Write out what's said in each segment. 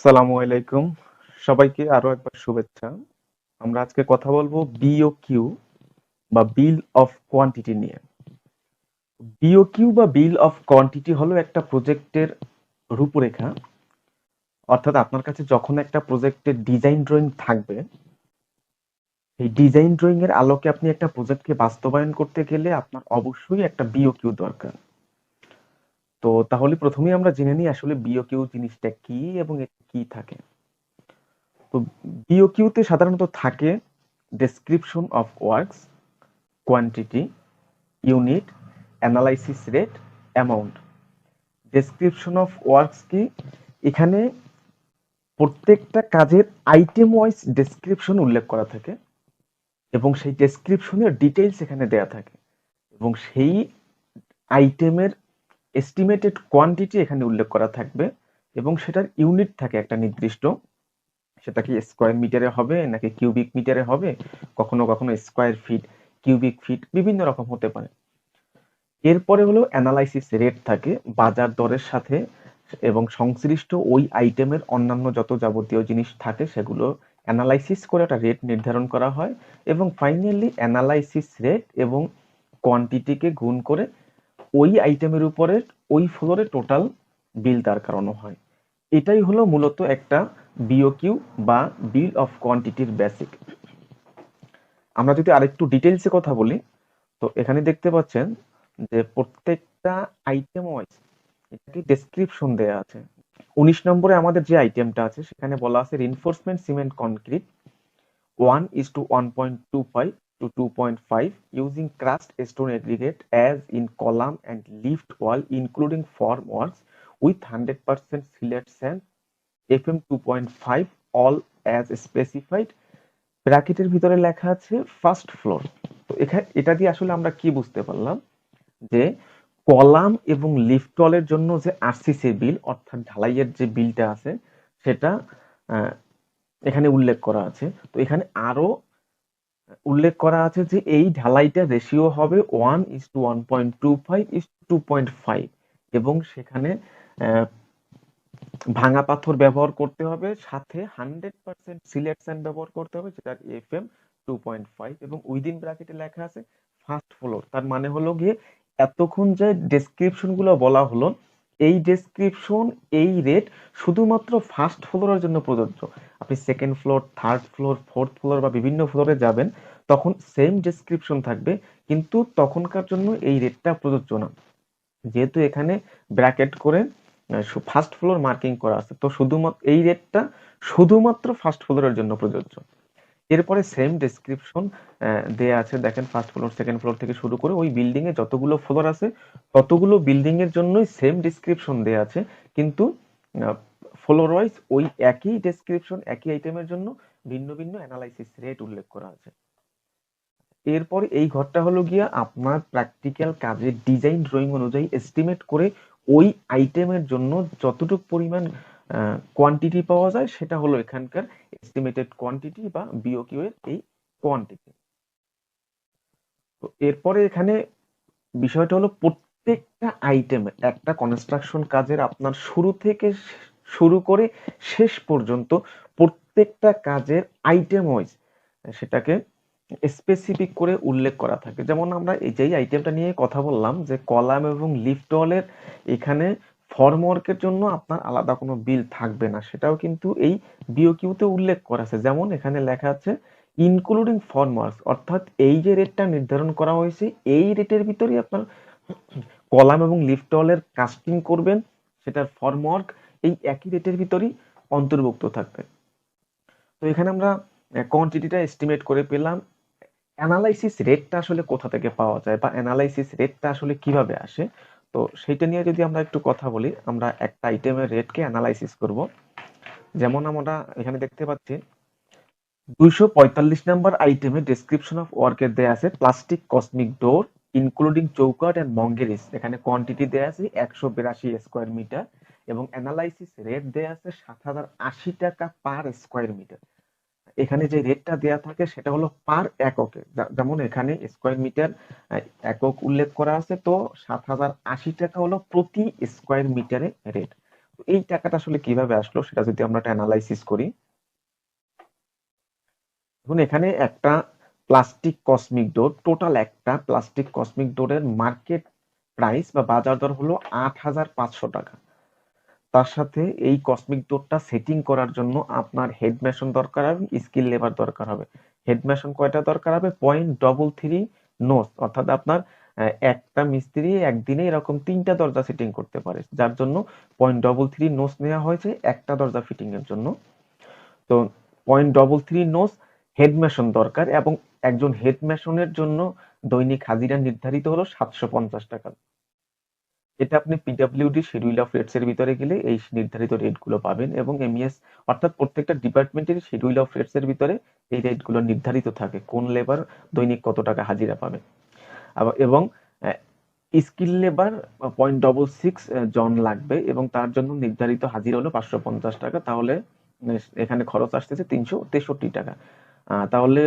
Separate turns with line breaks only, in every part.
আসসালামু আলাইকুম, সবাইকে আরো একবার শুভেচ্ছা। আমরা আজকে কথা বলবো বিওকিউ বা বিল অফ কোয়ান্টিটি নিয়ে। বিওকিউ বা বিল অফ কোয়ান্টিটি হলো একটা প্রজেক্টের রূপরেখা। অর্থাৎ আপনার কাছে যখন একটা প্রজেক্টের ডিজাইন ড্রয়িং থাকবে, এই ডিজাইন ড্রয়িং এর আলোকে আপনি একটা প্রজেক্টকে বাস্তবায়ন করতে গেলে আপনার অবশ্যই একটা বিওকিউ দরকার। তো তাহলে প্রথমেই আমরা জেনে নিই আসলে বিওকিউ জিনিসটা কি এবং এর কি থাকে। তো বিওকিউতে সাধারণত থাকে description of works, quantity, unit, analysis rate, amount. Description of works কি? এখানে প্রত্যেকটা কাজের আইটেম ওয়াইজ ডেসক্রিপশন উল্লেখ করা থাকে এবং সেই ডেসক্রিপশনের ডিটেইলস এখানে দেয়া থাকে এবং সেই আইটেমের এস্টিমেটেড কোয়ান্টিটি এখানে উল্লেখ করা থাকবে এবং সেটার ইউনিট থাকে একটা নির্দিষ্ট। সেটা কি স্কোয়ার মিটারে হবে নাকি কিউবিক মিটারে হবে, কখনো কখনো স্কোয়ার ফিট, কিউবিক ফিট, বিভিন্ন রকম হতে পারে। এরপরে হলো অ্যানালাইসিস রেট থাকে বাজার দরের সাথে এবং সংশ্লিষ্ট ওই আইটেমের অন্যান্য যত যাবতীয় জিনিস থাকে সেগুলো অ্যানালাইসিস করে একটা রেট নির্ধারণ করা হয় এবং ফাইনালি অ্যানালাইসিস রেট এবং কোয়ান্টিটিকে গুণ করে ওই আইটেমের উপরে ওই ফ্লোরে টোটাল বিল দাঁড় করানো হয়। এটাই হলো মূলত একটা বিওকিউ বা বিল অফ কোয়ান্টিটির বেসিক। আমরা যদি আরেকটু ডিটেলসে কথা বলি, তো এখানে দেখতে পাচ্ছেন যে প্রত্যেকটা আইটেম ওয়াইজ এটাকে ডেসক্রিপশন দেয়া আছে। 19 নম্বরে আমাদের যে আইটেমটা আছে সেখানে বলা আছে reinforcement cement concrete 1:1.25 to 2.5 using crushed stone aggregate as in column and lift wall including form works with 100% sillet sand FM 2.5 all as specified। ব্র্যাকেটের ভিতরে লেখা আছে ফার্স্ট ফ্লোর। তো এখানে এটা দিয়ে আসলে আমরা কি বুঝতে পারলাম যে কলাম এবং লিফটলের জন্য যে আরসিসি বিল অর্থাৎ ঢালাইয়ের যে বিলটা আছে সেটা এখানে উল্লেখ করা আছে। তো এখানে আরো উল্লেখ করা আছে যে এই ঢালাইটা রেশিও হবে 1:1.25:2.5 এবং সেখানে ভাঙা পাথর ব্যবহার করতে হবে, সাথে 100% সিলেট স্যান্ড ব্যবহার করতে হবে যেটা FM 2.5 এবং উইদিন ব্র্যাকেটে লেখা আছে ফার্স্ট ফ্লোর। তার মানে হলো গিয়ে এতক্ষণ যে ডেসক্রিপশন গুলো বলা হলো, এই ডেসক্রিপশন এই রেট শুধুমাত্র ফার্স্ট ফ্লোরের জন্য প্রযোজ্য। আপনি second floor, third floor, fourth floor বা বিভিন্ন ফ্লোরে যাবেন তখন সেম ডেসক্রিপশন থাকবে, কিন্তু তখনকার জন্য এই রেটটা প্রযোজ্য না, যেহেতু এখানে ব্র্যাকেট করে ফার্স্ট ফ্লোর মার্কিং করা আছে। তো শুধুমাত্র এই রেটটা শুধুমাত্র ফার্স্ট ফ্লোরের জন্য প্রযোজ্য। এরপরে সেম ডেসক্রিপশন দেয়া আছে, দেখেন ফার্স্ট ফ্লোর, সেকেন্ড ফ্লোর থেকে শুরু করে ওই বিল্ডিং এ যতগুলো ফ্লোর আছে ততগুলো বিল্ডিং এর জন্যই সেম ডেসক্রিপশন দেয়া আছে, কিন্তু ফ্লোর ওয়াইজ ওই একই ডেসক্রিপশন একই আইটেমের জন্য ভিন্ন ভিন্ন অ্যানালাইসিস রেট উল্লেখ করা আছে। এরপর এই ঘরটা হলো গিয়া আপনার প্র্যাকটিক্যাল কাজের ডিজাইন ড্রয়িং অনুযায়ী এস্টিমেট করে ওই আইটেমের জন্য যতটুকু পরিমাণ কোয়ান্টিটি পাওয়া যায় সেটা হলো এখানকার এস্টিমেটেড কোয়ান্টিটি বা বিওকিউ এর এই কোয়ান্টিটি। তো এরপরে এখানে বিষয়টা হলো প্রত্যেকটা আইটেমের একটা কনস্ট্রাকশন কাজের আপনার শুরু থেকে শুরু করে শেষ পর্যন্ত প্রত্যেকটা কাজের আইটেম ওয়াইজ সেটাকে স্পেসিফিক করে উল্লেখ করা থাকে। যেমন আমরা এই যেই আইটেমটা নিয়ে কথা বললাম যে কলাম এবং লিফট ওয়ালের, এখানে ফর্মওয়ার্কের জন্য আপনার আলাদা কোনো বিল থাকবে না, সেটাও কিন্তু এই বিওকিউতে উল্লেখ করা আছে। যেমন এখানে লেখা আছে ইনক্লুডিং ফর্মওয়ার্ক, অর্থাৎ এই যে রেটটা নির্ধারণ করা হয়েছে এই রেটের ভিতরেই আপনার কলাম এবং লিফট ওয়ালের কাস্টিং করবেন, সেটার ফর্মওয়ার্ক এই একই রেটের ভিতরেই অন্তর্ভুক্ত থাকবে। তো এখানে আমরা কোয়ান্টিটিটা এস্টিমেট করে পেলাম। অ্যানালাইসিস রেটটা আসলে কোথা থেকে পাওয়া যায় বা অ্যানালাইসিস রেটটা আসলে কিভাবে আসে, তো সেইটা নিয়ে যদি আমরা একটু কথা বলি, আমরা একটা আইটেমের রেটকে অ্যানালাইসিস করব। যেমন আমরা এখানে দেখতে পাচ্ছি 245 নাম্বার আইটেমে ডেসক্রিপশন অফ ওয়ার্কের দেয়া আছে প্লাস্টিক কসমিক ডোর ইনক্লুডিং চৌকাট এন্ড মঙ্গেরিস, এখানে কোয়ান্টিটি দেয়া আছে 182 স্কোয়ার মিটার এবং অ্যানালাইসিস রেট দেয়া আছে 7080 টাকা পার স্কোয়ার মিটার। এখানে যে রেটটা দেয়া থাকে সেটা হলো পার এককে, যেমন এখানে স্কোয়ার মিটার একক উল্লেখ করা আছে, তো 7080 টাকা হলো প্রতি স্কোয়ার মিটারে রেট। এই টাকাটা আসলে কিভাবে আসলো সেটা যদি আমরা একটা অ্যানালাইসিস করি। এখন এখানে একটা প্লাস্টিক কসমিক ডোর, টোটাল একটা প্লাস্টিক কসমিক ডোরের মার্কেট প্রাইস বা বাজার দর হলো ৮,৫০০ টাকা। তার সাথে এই কসমিক ডোরটা সেটিং করার জন্য আপনার হেড মেশন দরকার হবে, স্কিল লেবার দরকার হবে। হেড মেশন কয়টা দরকার হবে? 0.33 নোস, অর্থাৎ আপনার একটা মিস্ত্রি একদিনে এরকম 3টা দরজা সেটিং করতে পারে, যার জন্য 0.33 নোস নেওয়া হয়েছে একটা দরজা ফিটিং এর জন্য। তো 0.33 নোস হেড মেশন দরকার, এবং একজন হেড মেশনের জন্য দৈনিক হাজিরা নির্ধারিত হলো 750 টাকা। এটা আপনি পিডব্লিউডি শিডিউল অফ রেটস এর ভিতরে গেলে এই নির্ধারিত রেট গুলো পাবেন, এবং এমইএস অর্থাৎ প্রত্যেকটা ডিপার্টমেন্টের শিডিউল অফ রেটস এর ভিতরে এই রেট গুলো নির্ধারিত থাকে, কোন লেবার দৈনিক কত টাকা হাজিরা পাবে। এবং স্কিল লেবার 0.66 জন লাগবে, এবং তার জন্য নির্ধারিত হাজিরা হলো 550 টাকা। তাহলে এখানে খরচ আসতেছে 363 টাকা। তাহলে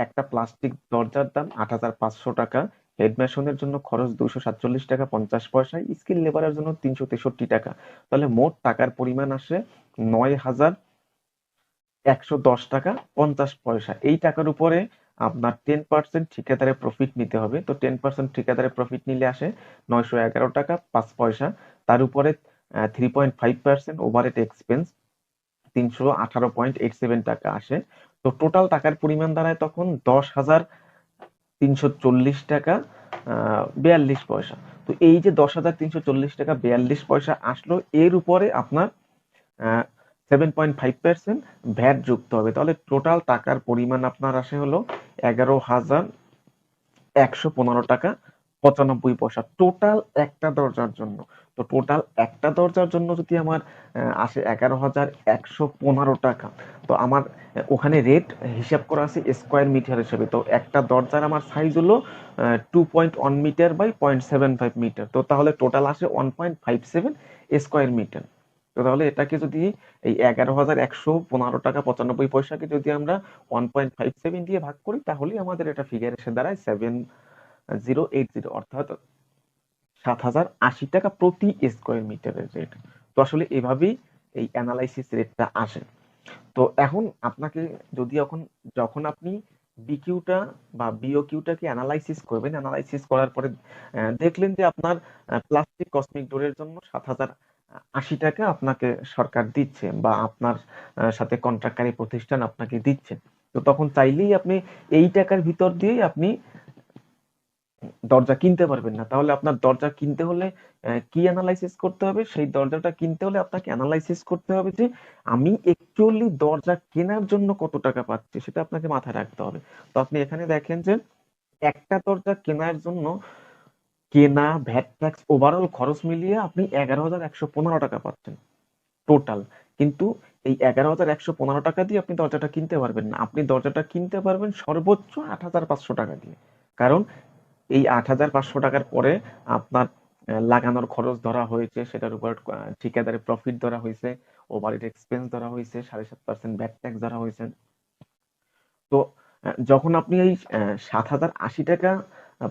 একটা প্লাস্টিক দরজার দাম ৮,৫০০ টাকা, হেড মেশনের জন্য খরচ 247 টাকা 50 পয়সা, স্কিল লেবারের জন্য 363 টাকা। তাহলে মোট টাকার পরিমাণ আসে ৯,১১০ টাকা 50 পয়সা। এই টাকার উপরে আপনার 10% ঠিকাদারের প্রফিট নিতে হবে। তো 10% ঠিকাদারের প্রফিট নিলে আসে ৯১১ টাকা ৫ পয়সা। তার উপরে 3.5% ওভারহেড এক্সপেন্স 318.87 টাকা আসে। তো টোটাল টাকার পরিমাণ দাঁড়ায় তখন 10,340 টাকা 42 পয়সা। তো এই যে 10,340 টাকা 42 পয়সা আসলো, এর উপরে আপনার 7.5% ভ্যাট যুক্ত হবে। তাহলে টোটাল টাকার পরিমাণ আপনার আসে হলো 11,115 টাকা 95 পয়সা টোটাল একটা দরজার জন্য। তো টোটাল একটা দরজার জন্য যদি আমার আসে 11,115 টাকা, তো আমার ওখানে রেট হিসাব করা আছে স্কোয়ার মিটার হিসেবে। তো একটা দরজার আমার সাইজ হলো 2.1 মিটার বাই 0.75 মিটার। তো তাহলে টোটাল আসে 1.57 স্কোয়ার মিটার। তো তাহলে এটাকে যদি এই 11,115 টাকা 95 পয়সাকে যদি আমরা 1.57 দিয়ে ভাগ করি, তাহলেই আমাদের এটা ফিগার এসে দাঁড়ায় 7,080, অর্থাৎ 7,080 টাকা প্রতি স্কোয়ার মিটারের রেট। তো আসলে এভাবেই এই অ্যানালাইসিস রেটটা আসে। তো এখন আপনাকে যদি যখন আপনি বিকিউটা বা বিওকিউটাকে অ্যানালাইসিস করবেন, অ্যানালাইসিস করার পরে দেখলেন যে আপনার প্লাস্টিক কসমিক ডোরের জন্য 7,080 টাকা আপনাকে সরকার দিচ্ছে, বা আপনার সাথে কন্ট্রাক্টকারী প্রতিষ্ঠান আপনাকে দিচ্ছে। তো তখন চাইলেই আপনি এই টাকার ভিতর দিয়েই আপনি দরজা কিনতে পারবেন না। তাহলে আপনার দরজা কিনতে হলে কি অ্যানালাইসিস করতে হবে? সেই দরজাটা কিনতে হলে আপনাকে অ্যানালাইসিস করতে হবে যে আমি অ্যাকচুয়ালি দরজা কেনার জন্য কত টাকা পাচ্ছি, সেটা আপনাকে মাথায় রাখতে হবে। তো আপনি এখানে দেখেন যে একটা দরজা কেনার জন্য কেনা, ভ্যাট, ট্যাক্স, ওভারঅল খরচ মিলিয়ে আপনি 11,115 টাকা পাচ্ছেন টোটাল। কিন্তু এই 11,115 টাকা দিয়ে আপনি দরজাটা কিনতে পারবেন না। আপনি দরজাটা কিনতে পারবেন সর্বোচ্চ 8,500 টাকা দিয়ে। কারণ এই 8,500 টাকার পরে আপনার লাগানোর খরচ ধরা হয়েছে, সেটার উপর ঠিকাদারের প্রফিট ধরা হয়েছে, ওভারহেড এক্সপেন্স ধরা হয়েছে, 7.5% ভ্যাট ট্যাক্স ধরা হয়েছে। তো যখন আপনি এই 7,080 টাকা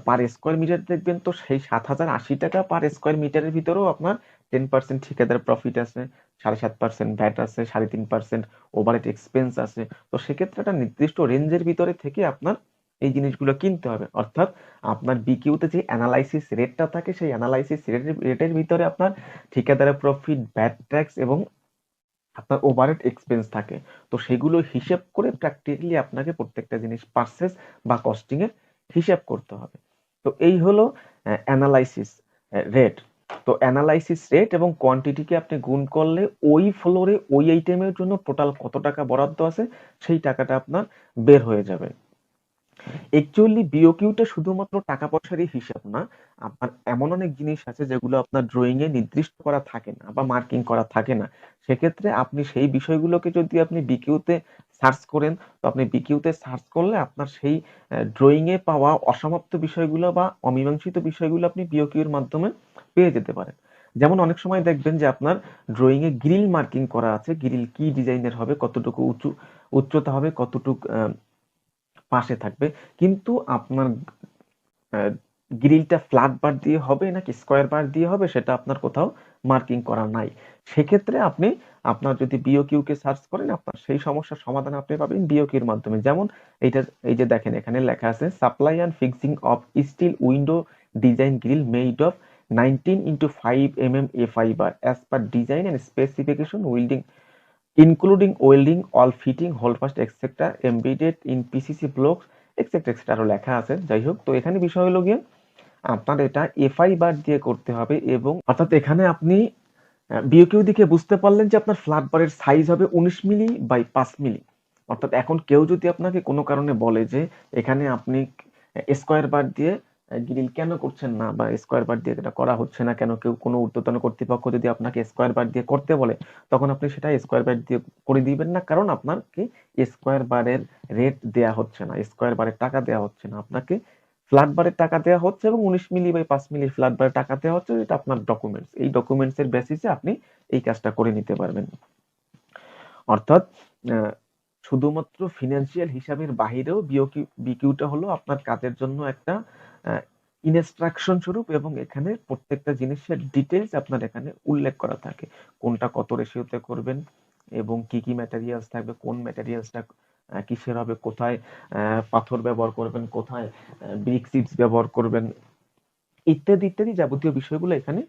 পার স্কোয়ার মিটার দেখবেন, তো সেই 7,080 টাকা পার স্কোয়ার মিটারের ভিতরেও আপনার 10% ঠিকাদার প্রফিট আছে, 7.5% ভ্যাট আছে, 3.5% ওভারহেড এক্সপেন্স আছে। তো সেক্ষেত্রে একটা নির্দিষ্ট রেঞ্জের ভিতরে থেকে আপনার এই জিনিসগুলো কিনতে হবে। অর্থাৎ আপনার বিকিউতে যে অ্যানালাইসিস রেটটা থাকে, সেই অ্যানালাইসিস রেটের ভিতরে আপনার ঠিকাদারের প্রফিট, ভ্যাট ট্যাক্স এবং আপনার ওভারহেড এক্সপেন্স থাকে। তো সেগুলো হিসেব করে প্র্যাকটিক্যালি আপনাকে প্রত্যেকটা জিনিস পারচেজ বা কস্টিং এর হিসাব করতে হবে। তো এই হলো অ্যানালাইসিস রেট। তো অ্যানালাইসিস রেট এবং কোয়ান্টিটিকে আপনি গুণ করলে ওই ফ্লোরে ওই আইটেমের জন্য টোটাল কত টাকা বরাদ্দ আছে সেই টাকাটা আপনার বের হয়ে যাবে। অ্যাকচুয়ালি বিওকিউটা শুধুমাত্র টাকা পয়সারই হিসাব না, আপনার এমন অনেক জিনিস আছে যেগুলো আপনার ড্রয়িং এ নির্দিষ্ট করা থাকে না বা মার্কিং করা থাকে না। সেক্ষেত্রে আপনি সেই বিষয়গুলোকে যদি আপনি বিকিউতে সার্চ করেন, তো আপনি বিকিউতে সার্চ করলে আপনার সেই ড্রয়িং এ পাওয়া অসমাপ্ত বিষয়গুলো বা অমীমাংসিত বিষয়গুলো আপনি বিওকিউর মাধ্যমে পেয়ে যেতে পারেন। যেমন অনেক সময় দেখবেন যে আপনার ড্রয়িং এ গ্রিল মার্কিং করা আছে, গ্রিল কি ডিজাইনের হবে, কতটুকু উচ্চতা হবে, কতটুকু পাশে থাকবে, কিন্তু আপনার গ্রিলটা ফ্ল্যাট বার দিয়ে হবে নাকি স্কোয়ার বার দিয়ে হবে সেটা আপনার কোথাও মার্কিং করা নাই। সেক্ষেত্রে আপনি আপনার যদি বিওকিউ কে সার্চ করেন, আপনার সেই সমস্যার সমাধান আপনি পাবেন বিওকিউ এর মাধ্যমে। যেমন এইটা, এই যে দেখেন এখানে লেখা আছে supply and fixing of steel window design grill made of 19x5 mm FI bar as per design and specification welding including welding all fitting hold fast etc embedded in PCC blocks etc etc আরো লেখা আছে। যাই হোক, তো এখানে বিষয় হলো গিয়ে আপনার এটা এফআই বার দিয়ে করতে হবে, এবং অর্থাৎ এখানে আপনি বিওকিউ দিকে বুঝতে পারলেন যে আপনার ফ্ল্যাট বারের সাইজ হবে 19 মিলি বাই 5 মিলি। অর্থাৎ এখন কেউ যদি আপনাকে কোনো কারণে বলে যে এখানে আপনি স্কোয়ার বার দিয়ে গ্রিল কেন করছেন না, বা স্কোয়ার বার দিয়ে এটা করা হচ্ছে না কেন, কেউ কোনো ঊর্ধ্বতন কর্তৃপক্ষ যদি আপনাকে স্কোয়ার বার দিয়ে করতে বলে, তখন আপনি সেটা স্কোয়ার বার দিয়ে করে দিবেন না, কারণ আপনাকে স্কোয়ার বারের রেট দেয়া হচ্ছে না, স্কোয়ার বারের টাকা দেওয়া হচ্ছে না, আপনাকে ফ্ল্যাট বারের টাকা দেওয়া হচ্ছে এবং 19 মিলি বাই 5 মিলি ফ্ল্যাট বারের টাকা দেওয়া হচ্ছে। এটা আপনার ডকুমেন্টস, এই ডকুমেন্টস এর বেসিসে আপনি এই কাজটা করে নিতে পারবেন। অর্থাৎ শুধুমাত্র ফিনান্সিয়াল হিসাবের বাহিরেও বিকিউটা হলো আপনার কাজের জন্য একটা ইনস্ট্রাকশন স্বরূপ, এবং এখানে প্রত্যেকটা জিনিসের ডিটেলস আপনার এখানে উল্লেখ করা থাকে, কোনটা কত রেশিওতে করবেন এবং কি কি ম্যাটেরিয়ালস থাকবে, কোন ম্যাটেরিয়ালসটা কিসের হবে, কোথায় পাথর ব্যবহার করবেন, কোথায় ব্রিক সিডস ব্যবহার করবেন, ইত্যাদি ইত্যাদি যাবতীয় বিষয়গুলো এখানে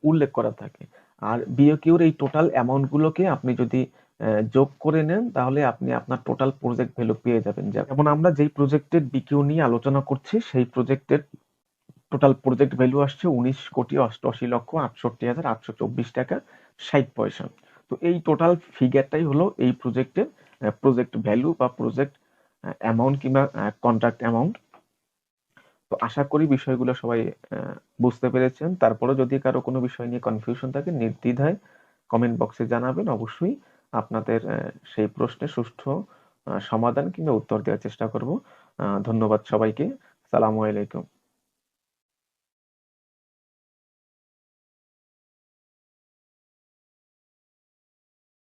উল্লেখ করা থাকে। আর বিওকিউর এই টোটাল অ্যামাউন্ট গুলোকে আপনি যদি যোগ করে নেন, তাহলে আপনি আপনার টোটাল প্রজেক্ট ভ্যালু পেয়ে যাবেন। যেমন আমরা যেই প্রজেক্টের বিকিউ নিয়ে আলোচনা করছি, সেই প্রজেক্টের টোটাল প্রজেক্ট ভ্যালু আসছে 19,88,68,824 টাকা 60 পয়সা। তো এই টোটাল ফিগারটাই হলো এই প্রজেক্টের প্রজেক্ট ভ্যালু বা প্রজেক্ট অ্যামাউন্ট কিংবা কন্ট্রাক্ট অ্যামাউন্ট। তো আশা করি বিষয়গুলো সবাই বুঝতে পেরেছেন। তারপরে যদি কারো কোনো বিষয় নিয়ে কনফিউশন থাকে, নির্দ্বিধায় কমেন্ট বক্সে জানাবেন। অবশ্যই আপনাদের সেই প্রশ্নের সুষ্ঠু সমাধান কিংবা উত্তর দেওয়ার চেষ্টা করব। ধন্যবাদ সবাইকে। সালামু আলাইকুম।